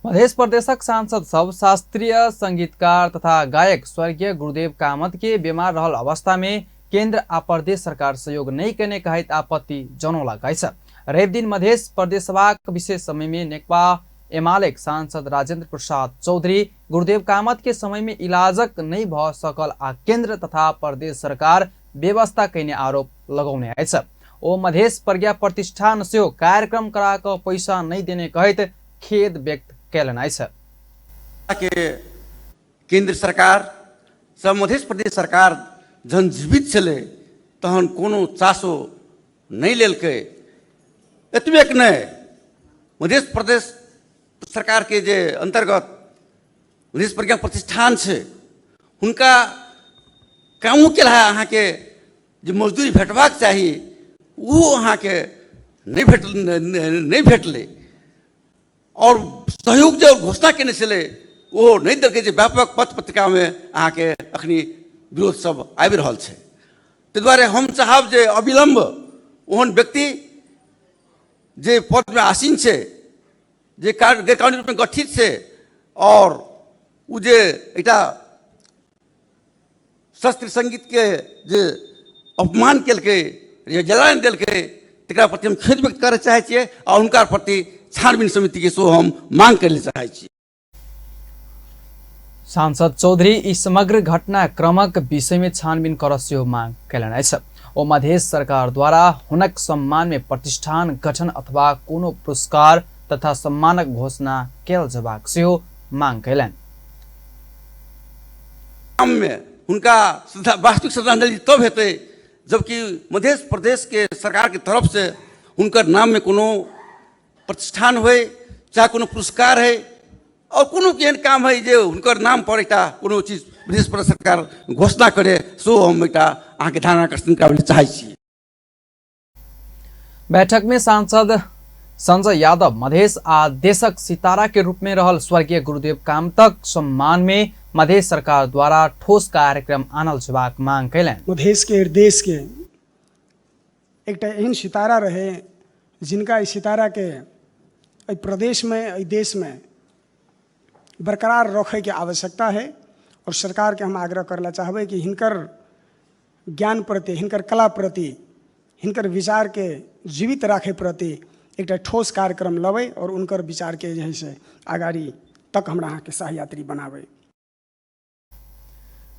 मध्य प्रदेशक सांसद सब शास्त्रीय संगीतकार तथा गायक स्वर्गीय गुरुदेव कामत के बीमार रहल अवस्था में केंद्र आ प्रदेश सरकार सहयोग नहीं करने कहित आपत्ति जनौला गई। रेप दिन मध्य प्रदेश सभा विशेष समय में नेकपा एमाले सांसद राजेंद्र प्रसाद चौधरी गुरुदेव कामत के समय में इलाजक नहीं भ सकल आ केंद्र तथा प्रदेश सरकार व्यवस्था करने आरोप लगाउने आएछ। ओ मध्य प्रज्ञा प्रतिष्ठान से कार्यक्रम कराकर पैसा नहीं देने कहित खेद व्यक्त कैलन आएछ। केंद्र सरकार सब मध्य प्रदेश सरकार जन जीवित चले तहन कोनो चासो नहीं लेलकै। एतबेक नहीं मध्य प्रदेश सरकार के जे अंतर्गत मध्य प्रज्ञा प्रतिष्ठान से हुनका कामों के लिए अहाँ के जो मजदूरी भेटबाक चाहिए वो अहाँ के नहीं भेटले और सहयोग जो घोषणा केने छले वो नहीं देलकै। जे व्यापक पत्र पत्रिका में अहाँ के अखनी विरोध सब आबि रहल छै। ताहि दुआरे हम चाहब जे अविलंब ओहन व्यक्ति जे पद में आसीन छै जे गैरकानूनी रूप में गठित छै और उ जे एकटा शास्त्रीय संगीत के जे अपमान केलकै या जलान देलकै तकरा प्रति हम खेद व्यक्त करय चाहै छियै और हुनका प्रति छानबीन समिति के सो हम मांग करले चाहै छियै। सांसद चौधरी इस समग्र घटनाक्रमक विषय में छानबीन करस्यो मांग कैलन आएछ। ओ मध्य सरकार द्वारा हुनक सम्मान में प्रतिष्ठान गठन अथवा कोनो पुरस्कार तथा सम्मानक घोषणा कैल जबाक सेहो मांग कैलन। उनका वास्तविक श्रद्धांजलि तब हेतै जबकि मध्य प्रदेश के सरकार की तरफ से उनकर नाम में कोनो प्रतिष्ठान होए चाहे कोनो पुरस्कार है और कोनो एहन काम है जे उनकर नाम पर एकटा कोनो चीज मध्य प्रदेश सरकार घोषणा करे सो हम एकटा अहाँ के ध्यान आकर्षण कराबे चाहै छी। बैठक में सांसद संजय यादव मधेश आ देशक सितारा के रूप में रहल स्वर्गीय गुरुदेव कामतक सम्मान में मध्य सरकार द्वारा ठोस कार्यक्रम आनल जबाक मांग कैलन। मधेश के देश के एक एहन सितारा रहे जिनका इस सितारा के प्रदेश में देश में बरकरार रखे के आवश्यकता है और सरकार के हम आग्रह करला चाहबे कि हिनकर ज्ञान प्रति हिनकर कला प्रति हिनकर विचार के जीवित राखे प्रति एक ठोस कार्यक्रम लवे और उनकर विचार के जे है से आगाड़ी तक हमरा के सहयात्री बनावे।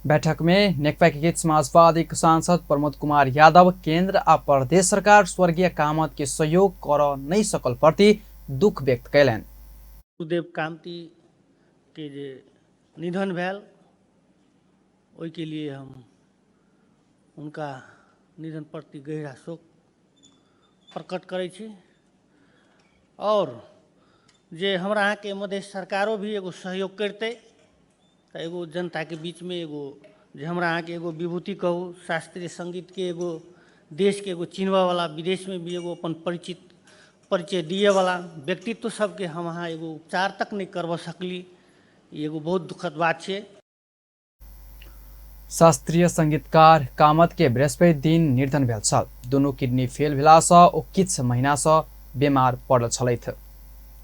बैठक में नेकपा एकीकृत समाजवादी सांसद प्रमोद कुमार यादव केंद्र आ प्रदेश सरकार स्वर्गीय कामत के सहयोग कर नहीं सकल प्रति दुख व्यक्त कैलन। गुरुदेव कामती के जे निधन भेल ओई के लिए हम उनका निधन प्रति गहरा शोक प्रकट करै छी और जे हमरा अहाँ के मध्य सरकारों भी एगो सहयोग करते एगो जनता के बीच में एगो जे हमरा अहाँ के एगो विभूति कहू शास्त्रीय संगीत के एगो देश के एगो चिन्हवा वाला विदेश में भी एगो अपन परिचय दिए वाला व्यक्तित्व सबके हम अहाँ एगो उपचार तक नहीं करवा सकली एगो बहुत दुखद बात है। शास्त्रीय संगीतकार कामत के बृहस्पति दिन निधन भेल छल। दोनों किडनी फेल भेला सँ ओ किछ महीना सँ बीमार पड़ल छलैथ।